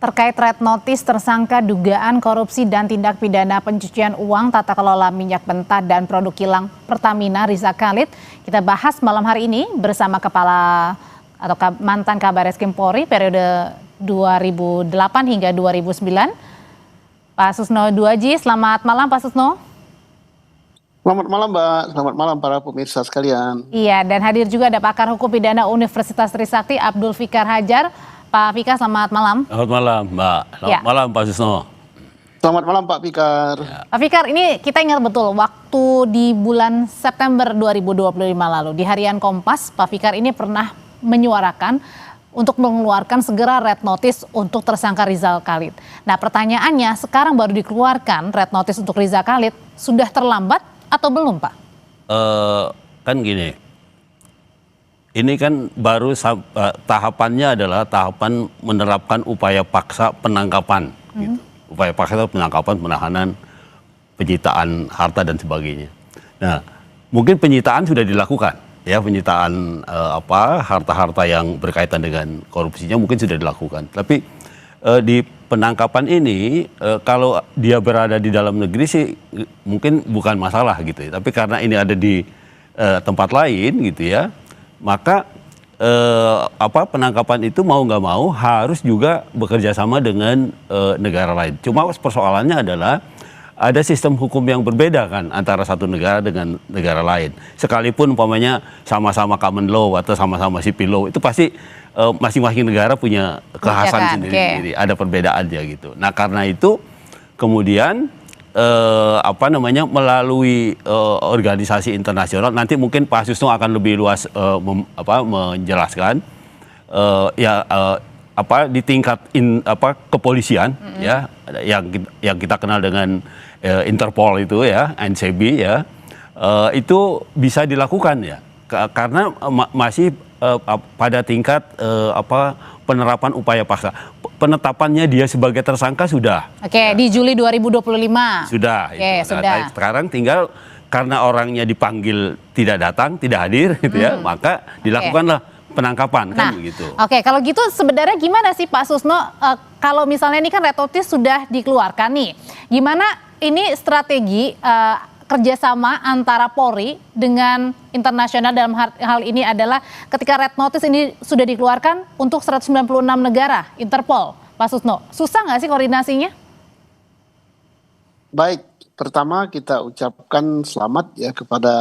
terkait red notice tersangka dugaan korupsi dan tindak pidana pencucian uang tata kelola minyak mentah dan produk kilang Pertamina Riza Khalid. Kita bahas malam hari ini bersama Kepala atau mantan Kabar Eskrim Polri periode 2008 hingga 2009, Pak Susno Duaji. Selamat malam Pak Susno. Selamat malam Mbak, selamat malam para pemirsa sekalian. Iya, dan hadir juga ada pakar hukum pidana Universitas Trisakti Abdul Fikar Hajar. Pak Fikar, selamat malam. Selamat malam Mbak, selamat malam Pak Susno. Selamat malam Pak Fikar. Pak Fikar, ini kita ingat betul waktu di bulan September 2025 lalu di Harian Kompas, Pak Fikar ini pernah menyuarakan untuk mengeluarkan segera red notice untuk tersangka Rizal Khalid. Nah, pertanyaannya sekarang baru dikeluarkan red notice untuk Rizal Khalid, sudah terlambat atau belum Pak? Kan gini, ini kan baru tahapannya adalah tahapan menerapkan upaya paksa penangkapan, gitu. Upaya paksa penangkapan, penahanan, penyitaan harta dan sebagainya. Nah, mungkin penyitaan sudah dilakukan, ya penyitaan harta-harta yang berkaitan dengan korupsinya mungkin sudah dilakukan. Tapi di penangkapan ini kalau dia berada di dalam negeri sih mungkin bukan masalah gitu ya. Tapi karena ini ada di tempat lain gitu ya, maka penangkapan itu mau nggak mau harus juga bekerja sama dengan negara lain. Cuma persoalannya adalah ada sistem hukum yang berbeda kan antara satu negara dengan negara lain. Sekalipun umpamanya sama-sama common law atau sama-sama civil law, itu pasti masing-masing negara punya kekhasan sendiri-sendiri. Ada perbedaannya gitu. Nah karena itu kemudian melalui organisasi internasional, nanti mungkin Pak Susno akan lebih luas menjelaskan di tingkat kepolisian, ya yang kita kenal dengan Interpol itu ya, NCB ya, itu bisa dilakukan ya karena masih pada tingkat penerapan upaya paksa. Penetapannya dia sebagai tersangka sudah. Oke, ya. Di Juli 2025. Sudah. Oke, sudah. Nah, sekarang tinggal karena orangnya dipanggil tidak datang, tidak hadir gitu ya, maka dilakukanlah penangkapan kan begitu. Oke, kalau gitu sebenarnya gimana sih Pak Susno, kalau misalnya ini kan red notice sudah dikeluarkan nih, gimana ini strategi kerjasama antara Polri dengan internasional dalam hal ini adalah ketika red notice ini sudah dikeluarkan untuk 196 negara Interpol, Pak Susno, susah nggak sih koordinasinya? Baik, pertama kita ucapkan selamat ya kepada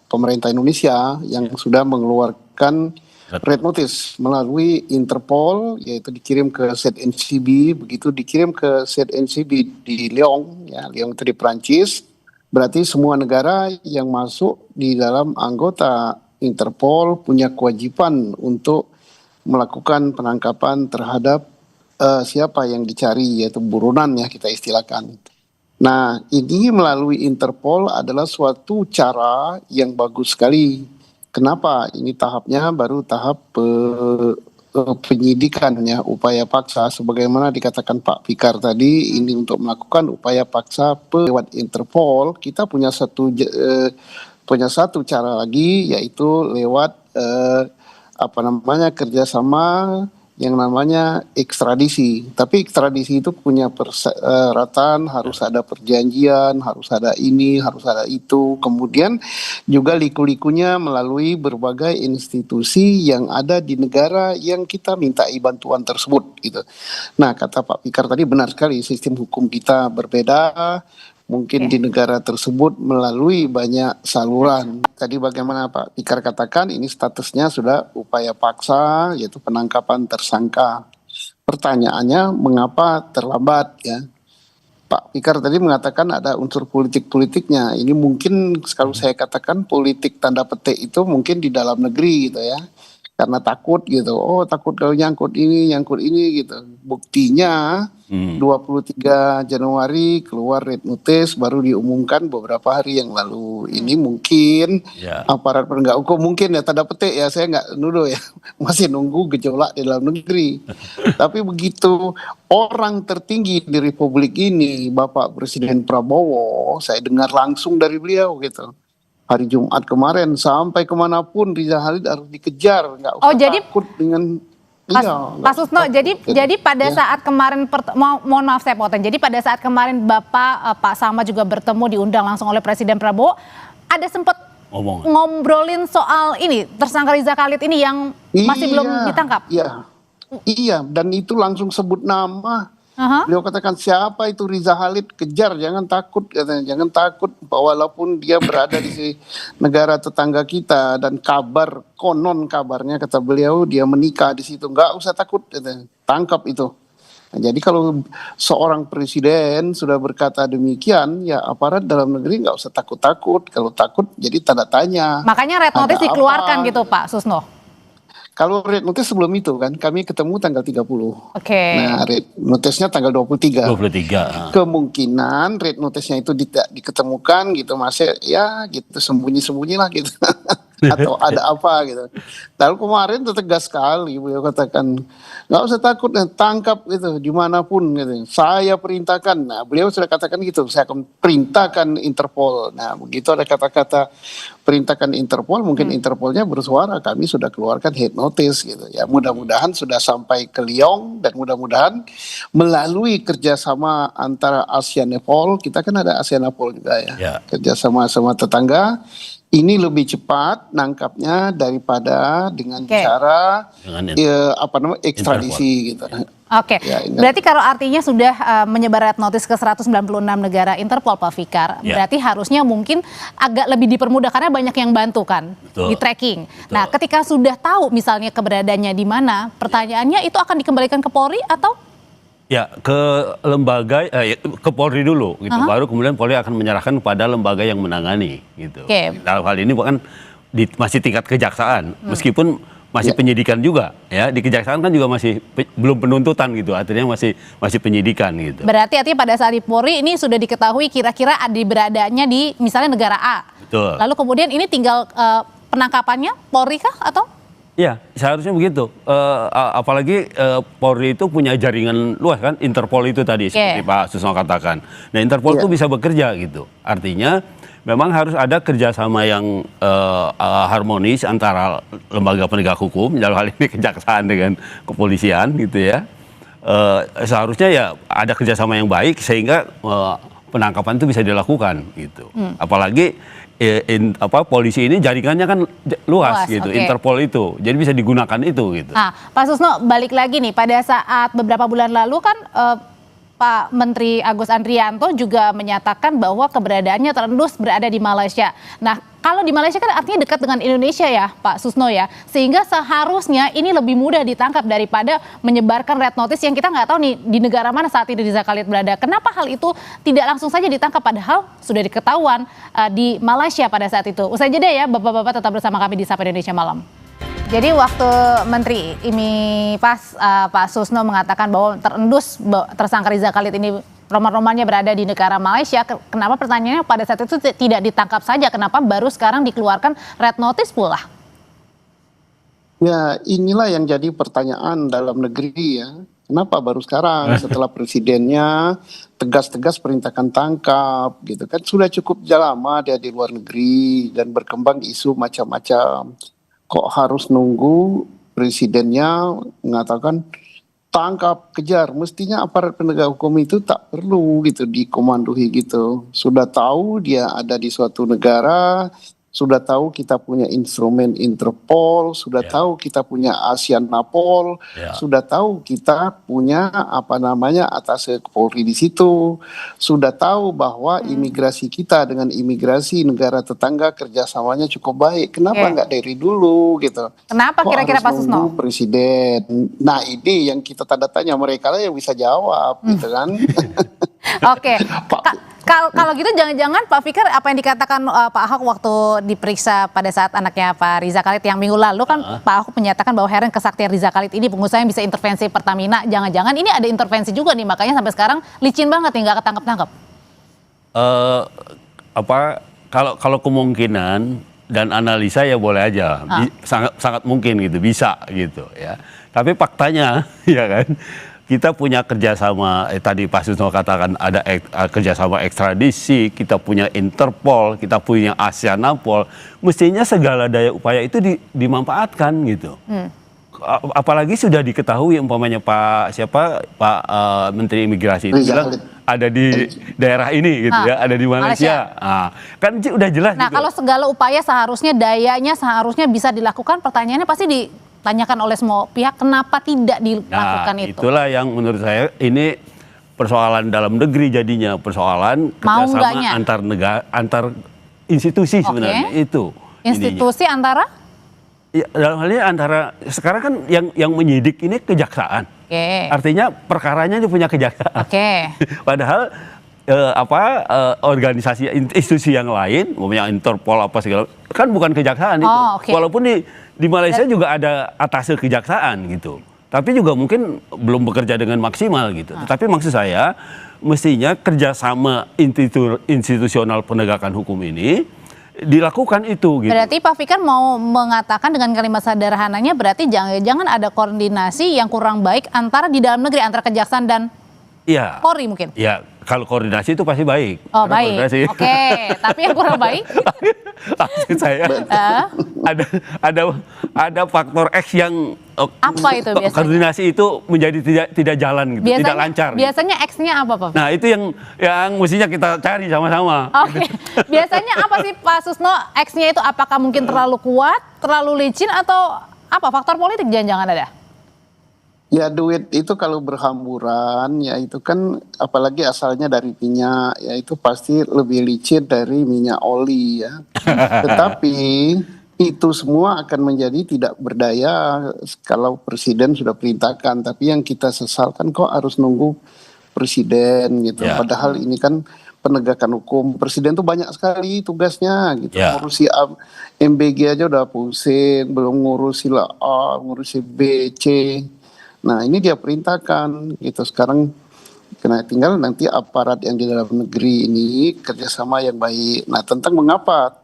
pemerintah Indonesia yang sudah mengeluarkan red notice melalui Interpol, yaitu dikirim ke ZNCB, begitu dikirim ke ZNCB di Lyon, ya Lyon itu di Prancis. Berarti semua negara yang masuk di dalam anggota Interpol punya kewajiban untuk melakukan penangkapan terhadap siapa yang dicari, yaitu buronan ya kita istilahkan. Nah, ini melalui Interpol adalah suatu cara yang bagus sekali. Kenapa? Ini tahapnya baru tahap penyidikan ya, upaya paksa sebagaimana dikatakan Pak Fikar tadi, ini untuk melakukan upaya paksa lewat Interpol. Kita punya satu cara lagi, yaitu lewat kerjasama yang namanya ekstradisi. Tapi ekstradisi itu punya persyaratan, harus ada perjanjian, harus ada ini, harus ada itu. Kemudian juga liku-likunya melalui berbagai institusi yang ada di negara yang kita mintai bantuan tersebut gitu. Nah, kata Pak Fikar tadi benar sekali, sistem hukum kita berbeda. Mungkin di negara tersebut melalui banyak saluran. Tadi bagaimana Pak Fikar katakan, ini statusnya sudah upaya paksa, yaitu penangkapan tersangka. Pertanyaannya, mengapa terlambat ya? Pak Fikar tadi mengatakan ada unsur politik-politiknya. Ini mungkin kalau saya katakan politik tanda petik itu mungkin di dalam negeri gitu ya. Karena takut gitu, takut kalau nyangkut ini gitu. Buktinya 23 Januari keluar red notice, baru diumumkan beberapa hari yang lalu. Ini mungkin aparat penegak hukum mungkin ya tanda petik ya, saya nggak nuduh ya, masih nunggu gejolak di dalam negeri. Tapi begitu orang tertinggi di Republik ini, Bapak Presiden Prabowo, saya dengar langsung dari beliau gitu. Hari Jumat kemarin sampai kemanapun Rizal Khalid harus dikejar, nggak usah takut dengan Pak Susno, jadi pada saat kemarin, mohon maaf saya potong, jadi pada saat kemarin Bapak Pak Sama juga bertemu diundang langsung oleh Presiden Prabowo, ada sempat ngobrolin soal ini tersangka Riza Khalid ini yang masih belum ditangkap? Iya, dan itu langsung sebut nama. Beliau katakan siapa itu Riza Khalid, kejar, jangan takut, katanya, jangan takut, walaupun dia berada di negara tetangga kita dan konon kabarnya kata beliau dia menikah di situ, nggak usah takut, katanya, tangkap itu. Nah, jadi kalau seorang presiden sudah berkata demikian, ya aparat dalam negeri nggak usah takut-takut. Kalau takut jadi tanda tanya. Makanya red notice dikeluarkan gitu Pak Susno. Kalau red notice sebelum itu kan, kami ketemu tanggal 30. Nah, red notice-nya tanggal 23. Kemungkinan red notice-nya itu tidak diketemukan gitu, masih ya gitu sembunyi-sembunyi lah gitu. Atau ada apa gitu. Lalu kemarin itu tegas sekali beliau katakan, nggak usah takut, tangkap gitu dimanapun gitu. Saya perintahkan. Nah, beliau sudah katakan gitu, saya akan perintahkan Interpol. Nah, begitu ada kata-kata perintahkan Interpol, mungkin Interpolnya bersuara, kami sudah keluarkan head notice gitu ya. Mudah-mudahan sudah sampai ke Lyon dan mudah-mudahan melalui kerjasama antara ASEAN-Nepal, kita kan ada ASEAN-Nepal juga ya. Kerjasama sama tetangga. Ini lebih cepat nangkapnya daripada dengan cara ekstradisi gitu. Oke, berarti kalau artinya sudah menyebar red notice ke 196 negara Interpol Pak Fikar, berarti harusnya mungkin agak lebih dipermudah karena banyak yang bantu kan di tracking. Nah, ketika sudah tahu misalnya keberadaannya di mana, pertanyaannya itu akan dikembalikan ke Polri atau? Ya, ke lembaga, ke Polri dulu gitu. Baru kemudian Polri akan menyerahkan kepada lembaga yang menangani gitu. Dalam hal ini bukan masih tingkat kejaksaan, meskipun masih penyidikan juga ya. Di kejaksaan kan juga masih belum penuntutan gitu, artinya masih penyidikan gitu. Berarti artinya pada saat di Polri ini sudah diketahui kira-kira beradaannya di misalnya negara A. Betul. Lalu kemudian ini tinggal penangkapannya Polri kah atau? Ya, seharusnya begitu. Apalagi Polri itu punya jaringan luas kan, Interpol itu tadi seperti Pak Susno katakan. Nah, Interpol itu bisa bekerja gitu. Artinya memang harus ada kerjasama yang harmonis antara lembaga penegak hukum, dalam hal ini kejaksaan dengan kepolisian gitu ya. Seharusnya ya ada kerjasama yang baik sehingga penangkapan itu bisa dilakukan gitu. Apalagi polisi ini jaringannya kan luas gitu, Interpol itu, jadi bisa digunakan itu gitu. Nah, Pak Susno balik lagi nih, pada saat beberapa bulan lalu kan Pak Menteri Agus Andrianto juga menyatakan bahwa keberadaannya terendus berada di Malaysia. Nah, kalau di Malaysia kan artinya dekat dengan Indonesia ya Pak Susno ya, sehingga seharusnya ini lebih mudah ditangkap daripada menyebarkan red notice yang kita nggak tahu nih di negara mana saat ini Riza Khalid berada. Kenapa hal itu tidak langsung saja ditangkap padahal sudah diketahuan di Malaysia pada saat itu? Usai jeda ya, Bapak-bapak tetap bersama kami di Sapa Indonesia Malam. Jadi waktu Menteri Pak Susno mengatakan bahwa terendus tersangka Riza Khalid ini roman-romannya berada di negara Malaysia, kenapa pertanyaannya pada saat itu tidak ditangkap saja? Kenapa baru sekarang dikeluarkan red notice pula? Ya, inilah yang jadi pertanyaan dalam negeri ya. Kenapa baru sekarang setelah presidennya tegas-tegas perintahkan tangkap gitu kan? Sudah cukup lama dia di luar negeri dan berkembang isu macam-macam. Kok harus nunggu presidennya mengatakan tangkap, kejar? Mestinya aparat penegak hukum itu tak perlu gitu dikomandoi gitu. Sudah tahu dia ada di suatu negara, sudah tahu kita punya instrumen Interpol, sudah tahu kita punya ASEAN-Napol, sudah tahu kita punya atase Polri di situ, sudah tahu bahwa imigrasi kita dengan imigrasi negara tetangga kerjasamanya cukup baik. Kenapa nggak dari dulu gitu? Kenapa kira-kira Pak Susno? Presiden. Nah, ini yang kita tanda tanya, mereka lah yang bisa jawab gitu kan. Oke. Kalau gitu jangan-jangan Pak Fikar apa yang dikatakan Pak Ahok waktu diperiksa pada saat anaknya Pak Riza Khalid yang minggu lalu kan Pak Ahok menyatakan bahwa heran kesaktian Riza Khalid ini pengusaha yang bisa intervensi Pertamina, jangan-jangan ini ada intervensi juga nih, makanya sampai sekarang licin banget nih nggak ketangkep-tangkep. Kalau kemungkinan dan analisa ya boleh aja, sangat mungkin gitu, bisa gitu ya. Tapi faktanya ya kan, kita punya kerjasama, tadi Pak Susno katakan ada kerjasama ekstradisi, kita punya Interpol, kita punya ASEAN-Napol, mestinya segala daya upaya itu dimanfaatkan gitu. apalagi sudah diketahui umpamanya Pak Menteri Imigrasi itu bilang ada di daerah ini gitu ya, ada di Malaysia. Nah, kan udah jelas. Nah, gitu. kalau segala upaya seharusnya bisa dilakukan, pertanyaannya pasti ditanyakan oleh semua pihak, kenapa tidak dilakukan itu? Itulah yang menurut saya ini persoalan dalam negeri jadinya, persoalan kerjasama antar institusi sebenarnya itu. Institusi antara? Ya, dalam hal ini antara sekarang kan yang menyidik ini kejaksaan. Artinya perkaranya dia punya kejaksaan. Padahal organisasi institusi yang lain, namanya Interpol apa segala, kan bukan kejaksaan itu. Walaupun di Malaysia juga ada atase kejaksaan gitu. Tapi juga mungkin belum bekerja dengan maksimal gitu. Tetapi maksud saya mestinya kerjasama institusional penegakan hukum ini dilakukan itu gitu. Berarti Pak Fikar mau mengatakan dengan kalimat sederhananya, berarti jangan ada koordinasi yang kurang baik antara di dalam negeri, antara kejaksaan dan Polri mungkin? Ya, kalau koordinasi itu pasti baik. Oh, baik. Oke, tapi yang kurang baik? Maksud saya ada faktor X yang apa itu biasanya? Koordinasi itu menjadi tidak jalan gitu, tidak lancar. Biasanya X-nya apa, Pak? Nah, itu yang mestinya kita cari sama-sama. Oke. Biasanya apa sih Pak Susno, X-nya itu apakah mungkin terlalu kuat, terlalu licin, atau apa faktor politik jangan-jangan ada? Ya, duit itu kalau berhamburan ya itu kan apalagi asalnya dari minyak ya itu pasti lebih licin dari minyak oli ya. Tetapi itu semua akan menjadi tidak berdaya kalau presiden sudah perintahkan. Tapi yang kita sesalkan kok harus nunggu presiden gitu. Padahal ini kan penegakan hukum. Presiden tuh banyak sekali tugasnya gitu. Ngurusi MBG aja udah pusing, belum ngurusi A, ngurusi B, C. Nah, ini dia perintahkan gitu. Sekarang tinggal nanti aparat yang di dalam negeri ini kerjasama yang baik. Nah, tentang mengapa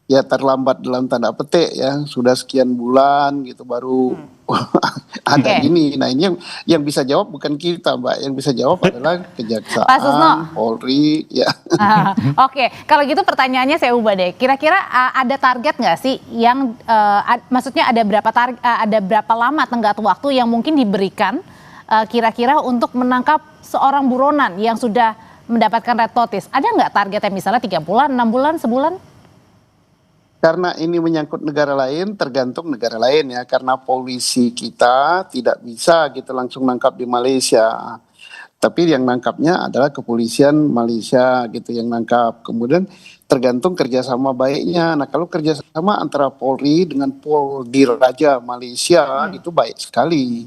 ya terlambat dalam tanda petik ya, sudah sekian bulan gitu baru ada ini. Nah, ini yang bisa jawab bukan kita, Mbak. Yang bisa jawab adalah kejaksaan, Polri ya. Oke, kalau gitu pertanyaannya saya ubah deh. Kira-kira ada target nggak sih yang maksudnya ada berapa lama tenggat waktu yang mungkin diberikan kira-kira untuk menangkap seorang buronan yang sudah mendapatkan red notice? Ada nggak targetnya, misalnya 3 bulan, 6 bulan, sebulan? Karena ini menyangkut negara lain, tergantung negara lain ya. Karena polisi kita tidak bisa gitu langsung nangkap di Malaysia. Tapi yang nangkapnya adalah kepolisian Malaysia gitu yang nangkap. Kemudian tergantung kerjasama baiknya. Nah, kalau kerjasama antara Polri dengan Poldiraja Malaysia itu baik sekali.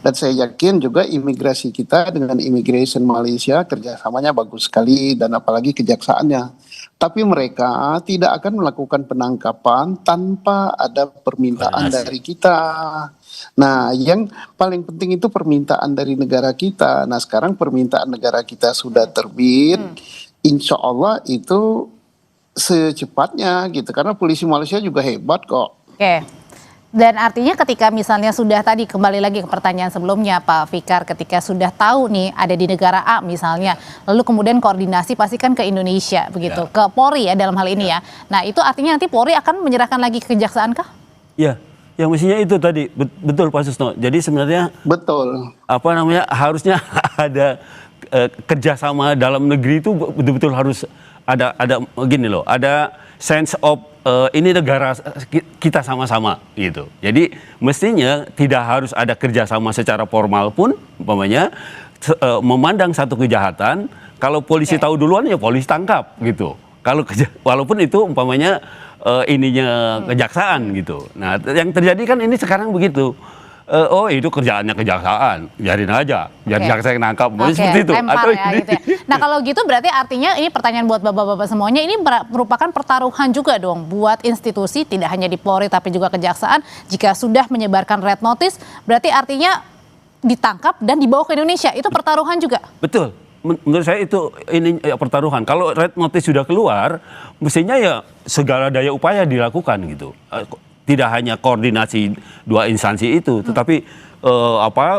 Dan saya yakin juga imigrasi kita dengan Immigration Malaysia kerjasamanya bagus sekali, dan apalagi kejaksaannya. Tapi mereka tidak akan melakukan penangkapan tanpa ada permintaan dari kita. Nah, yang paling penting itu permintaan dari negara kita. Nah, sekarang permintaan negara kita sudah terbit. Insya Allah itu secepatnya gitu. Karena polisi Malaysia juga hebat kok. Dan artinya ketika misalnya sudah tadi, kembali lagi ke pertanyaan sebelumnya Pak Fikar, ketika sudah tahu nih ada di negara A misalnya, lalu kemudian koordinasi pasti kan ke Indonesia begitu, ke Polri ya dalam hal ini ya. Nah, itu artinya nanti Polri akan menyerahkan lagi ke kejaksaan kah? Ya, yang mestinya itu tadi betul Pak Susno. Jadi sebenarnya harusnya ada kerjasama dalam negeri itu betul-betul harus ada gini loh, ada sense of ini negara kita sama-sama gitu. Jadi mestinya tidak harus ada kerjasama secara formal pun, umpamanya memandang satu kejahatan, kalau polisi tahu duluan ya polisi tangkap gitu. Kalau walaupun itu umpamanya ininya kejaksaan gitu. Nah, yang terjadi kan ini sekarang begitu. Itu kerjaannya kejaksaan, biarin aja, biar jaksa yang nangkap, seperti itu. Atau ya, gitu ya. Nah, kalau gitu berarti artinya ini pertanyaan buat bapak-bapak semuanya, ini merupakan pertaruhan juga dong buat institusi, tidak hanya di Polri tapi juga kejaksaan. Jika sudah menyebarkan red notice, berarti artinya ditangkap dan dibawa ke Indonesia, itu pertaruhan juga? Betul. Menurut saya itu ini pertaruhan. Kalau red notice sudah keluar, mestinya ya segala daya upaya dilakukan gitu. Tidak hanya koordinasi dua instansi itu, tetapi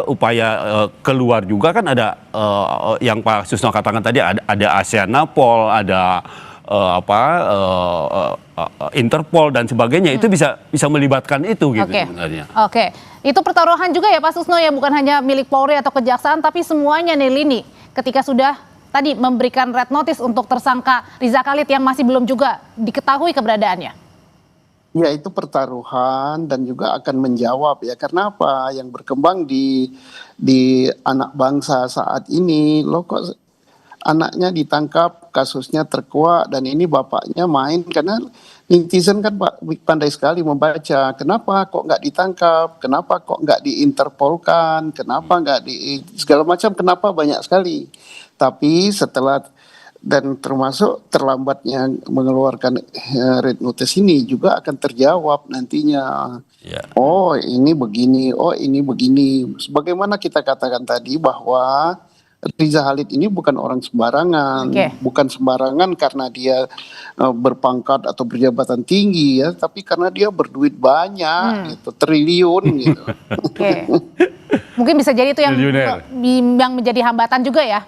upaya keluar juga kan ada yang Pak Susno katakan tadi, ada ASEAN Napol, ada Interpol dan sebagainya itu bisa melibatkan itu gitu Oke. sebenarnya. Oke, itu pertaruhan juga ya Pak Susno ya, bukan hanya milik Polri atau Kejaksaan, tapi semuanya nih lini. Ketika sudah tadi memberikan red notice untuk tersangka Riza Khalid yang masih belum juga diketahui keberadaannya. Ya itu pertaruhan dan juga akan menjawab ya, karena apa yang berkembang di anak bangsa saat ini, loh kok anaknya ditangkap, kasusnya terkuak, dan ini bapaknya main, karena netizen kan pandai sekali membaca, kenapa kok nggak ditangkap, kenapa kok nggak diinterpolkan, kenapa nggak di segala macam, kenapa banyak sekali. Tapi setelah dan termasuk terlambatnya mengeluarkan red notice ini juga akan terjawab nantinya. Ya. Oh ini begini, oh ini begini. Sebagaimana kita katakan tadi bahwa Riza Khalid ini bukan orang sembarangan, bukan sembarangan karena dia berpangkat atau berjabatan tinggi ya, tapi karena dia berduit banyak, gitu, triliun gitu. Oke. Mungkin bisa jadi itu yang menjadi hambatan juga ya.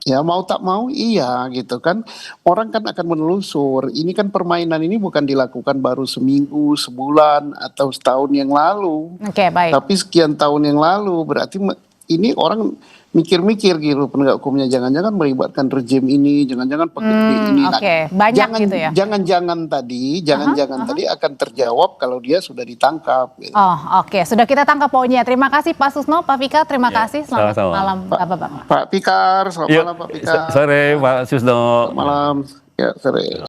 Ya mau tak mau iya gitu kan. Orang kan akan menelusur. Ini kan permainan ini bukan dilakukan baru seminggu, sebulan, atau setahun yang lalu. Oke, baik. Tapi sekian tahun yang lalu. Berarti ini orang mikir-mikir gitu penegak hukumnya. Jangan-jangan melibatkan rejim ini, jangan-jangan pegawai ini. Oke, banyak gitu ya. Jangan-jangan tadi akan terjawab kalau dia sudah ditangkap. Gitu. Oh oke, sudah kita tangkap poinnya. Terima kasih Pak Susno, Pak Fikar, terima kasih. Selamat sama-sama. malam Bapak-Bapak. Pak Fikar, selamat malam Pak Fikar. Sore Pak Susno. Selamat malam, ya sore.